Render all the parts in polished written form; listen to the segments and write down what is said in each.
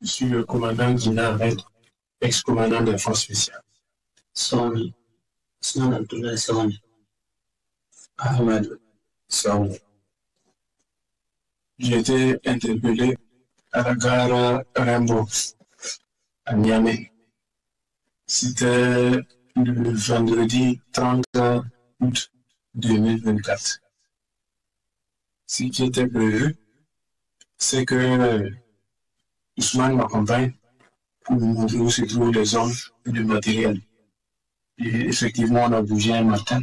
Je suis le commandant Guina Ahmed, ex-commandant des forces spéciales. Sony. Ousmane Abdoulaye Sony. Ahmed Saoud. J'ai été interpellé à la gare Rimbaud, à Niamey. C'était le vendredi 30 août 2024. Ce qui était prévu, c'est que Ousmane m'accompagne pour me montrer où se trouvent les hommes et le matériel. Et effectivement, on a bougé un matin.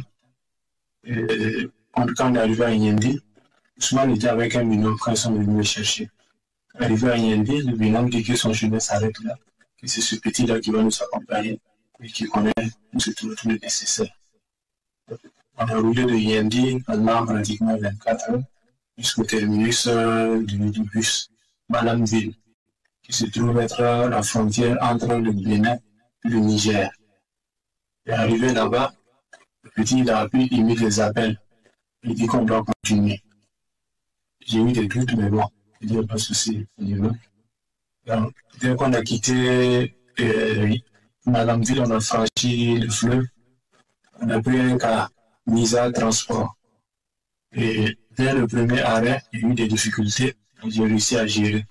Et quand on est arrivé à Yendi, Ousmane était avec un binôme quand ils sont venus me chercher. Arrivé à Yendi, le binôme dit que son chemin s'arrête là, que c'est ce petit-là qui va nous accompagner et qui connaît où se trouve tout le nécessaire. On a roulé de Yendi pendant pratiquement 24 heures jusqu'au terminus du bus Malamville, qui se trouve être la frontière entre le Bénin et le Niger. Et arrivé là-bas, le petit il a appris, il mit les appels. Il dit qu'on doit continuer. J'ai eu des doutes, mais bon, il n'y a pas de souci. Donc, dès qu'on a quitté Malamville, on a franchi le fleuve. On a pris un cas Misa Transport. Et dès le premier arrêt, il y a eu des difficultés. J'ai réussi à gérer.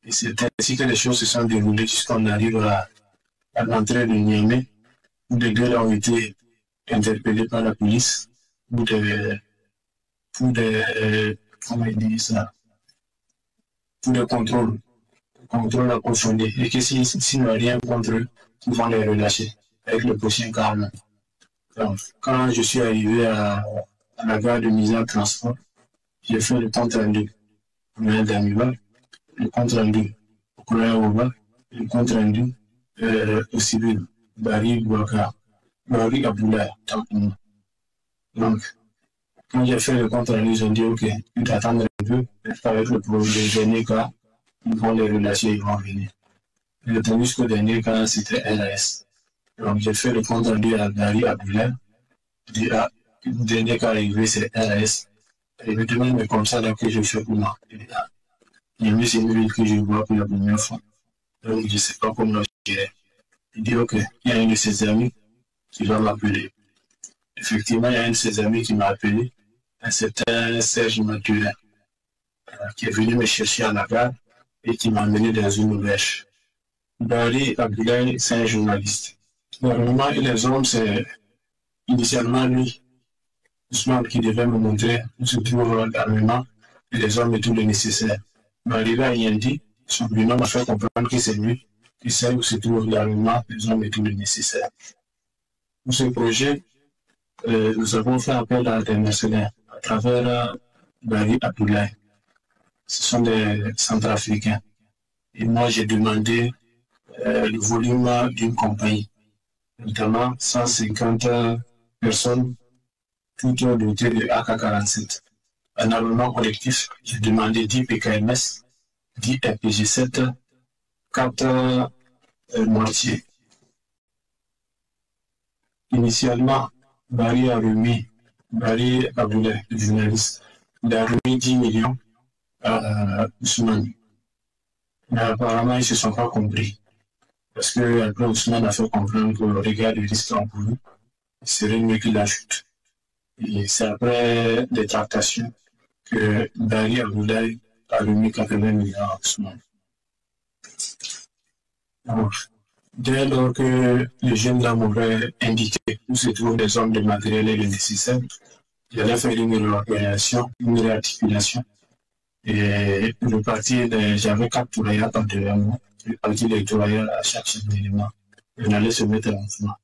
Et c'est ainsi que les choses se sont déroulées jusqu'on arrive à l'entrée de Niamey, où les deux ont été interpellés par la police pour des comment il dit ça, pour des contrôles approfondis. Et que s'ils n'ont rien contre eux, ils vont les relâcher avec le prochain calme. Donc, quand je suis arrivé à la gare de mise en transport, j'ai fait le compte rendu au courrier d'Amiba, le compte rendu au courrier Oba, le compte rendu au civil Barry Abdoulaye. Donc, quand j'ai fait le compte rendu, ils ont dit ok, il faut attendre un peu, avec le dernier cas, ils vont les relâcher, ils vont venir. J'ai attendu jusqu'au dernier cas, c'était RAS. Donc j'ai fait le compte rendu à Barry Abdoulaye. Je dis le dernier cas arrivé, c'est RAS. Et il me demande mais comme ça, donc je fais pour moi. Il y a mis une ville que je vois pour la première fois. Donc je ne sais pas comment je dirais. Il dit ok, il y a un de ses amis qui va m'appeler. Effectivement, il y a un de ses amis qui m'a appelé, un certain Serge Mathurin, qui est venu me chercher à la gare et qui m'a amené dans une auberge. Barry Abdoulaye, c'est un journaliste. Normalement, les hommes, c'est initialement lui, Ousmane, qui devait me montrer où se trouve l'armement et les hommes et tout le nécessaire. Mais arrivé à Yendi, son binôme m'a fait comprendre que c'est lui qui sait où se trouve l'armement, les hommes et tout le nécessaire. Pour ce projet, nous avons fait appel à des mercenaires à travers Barry Abdoulaye. Ce sont des Centrafricains. Et moi, j'ai demandé le volume d'une compagnie, notamment 150 personnes, toutes dotées de AK-47. Un armement collectif, j'ai demandé 10 PKMS, 10 RPG-7, 4 mortiers. Initialement, Barry Abdoulaye, le journaliste, il a remis 10 millions à Ousmane. Mais apparemment, ils ne se sont pas compris. Parce que après, Ousmane a fait comprendre que le regard du risque en couru, il serait mieux qu'il ajoute. Et c'est après des tractations que Barry Abdoulaye a remis 80 millions à Ousmane. Donc, dès lors que le jeune homme m'aurait indiqué où se trouvent les hommes de matériel et le nécessaire, j'allais faire une réorganisation, une réarticulation. Et le parti, j'avais 4 tourailleurs par devant moi. Le parti des tourailleurs à chaque élément. On allait se mettre en mouvement.